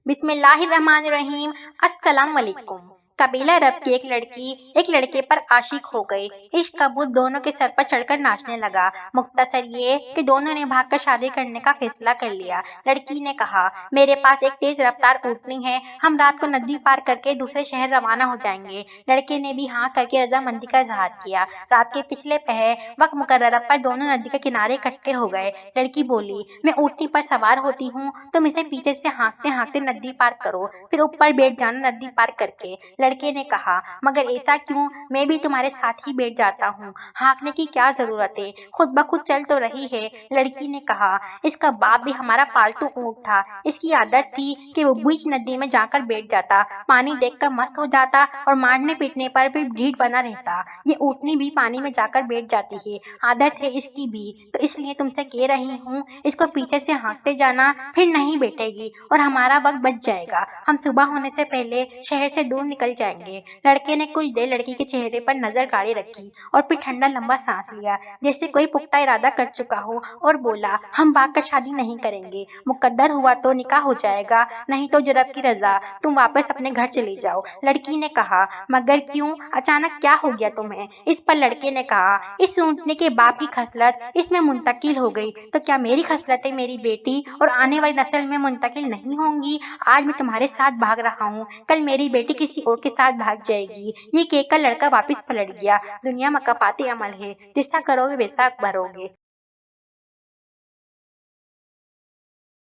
बिस्मिल्लाहिर्रहमानिर्रहीम। अस्सलाम वालेकुम। कबीला रब की एक लड़की एक लड़के पर आशिक हो गई। इश्क का भूत दोनों के सर पर चढ़कर नाचने लगा। मुख्तसर ये कि दोनों ने भागकर शादी करने का फैसला कर लिया। लड़की ने कहा, मेरे पास एक तेज रफ्तार ऊँटनी है, हम रात को नदी पार करके दूसरे शहर रवाना हो जाएंगे। लड़के ने भी हाँ करके रजामंदी का इजहार किया। रात के पिछले पहर वक्त मुकर्ररा पर दोनों नदी के किनारे इकट्ठे हो गए। लड़की बोली, मैं ऊँटनी पर सवार होती हूँ, तुम इसे पीछे से हाँकते हाँकते नदी पार करो, फिर ऊपर बैठ जाना नदी पार करके। लड़के ने कहा, मगर ऐसा क्यों, मैं भी तुम्हारे साथ ही बैठ जाता हूँ, हाँकने की क्या जरूरत है, खुद ब खुद चल तो रही है। लड़की ने कहा, इसका बाप भी हमारा पालतू ऊँट था, इसकी आदत थी कि वो बीच नदी में जाकर बैठ जाता, पानी देखकर मस्त हो जाता और मारने पीटने पर भी ढीठ बना रहता। ये ऊँटनी भी पानी में जाकर बैठ जाती है, आदत है इसकी भी, तो इसलिए तुमसे कह रही हूँ, इसको पीछे से हाँकते जाना, फिर नहीं बैठेगी और हमारा वक्त बच जाएगा। हम सुबह होने से पहले शहर से दूर निकल जाएंगे। लड़के ने कुछ देर लड़की के चेहरे पर नजर गाड़ी रखी और फिर ठंडा लंबा सांस लिया, जैसे कोई पुख्ता इरादा कर चुका हो, और बोला, हम भागकर शादी नहीं करेंगे, मुकद्दर हुआ तो निकाह हो जाएगा, नहीं तो जो रब की रजा, तुम वापस अपने घर चली जाओ। लड़की ने कहा, मगर क्यों, अचानक क्या हो गया तुम्हें? इस पर लड़के ने कहा, इस ऊँटने के बाप की खसलत इसमें मुंतकिल हो गई, तो क्या मेरी खसलतें मेरी बेटी और आने वाली नस्ल में मुंतकिल नहीं होंगी? आज मैं तुम्हारे साथ भाग रहा हूँ, कल मेरी बेटी किसी और के साथ भाग जाएगी। ये कहकर लड़का वापस पलट गया। दुनिया मकाफाती अमल है, जैसा करोगे वैसा भरोगे।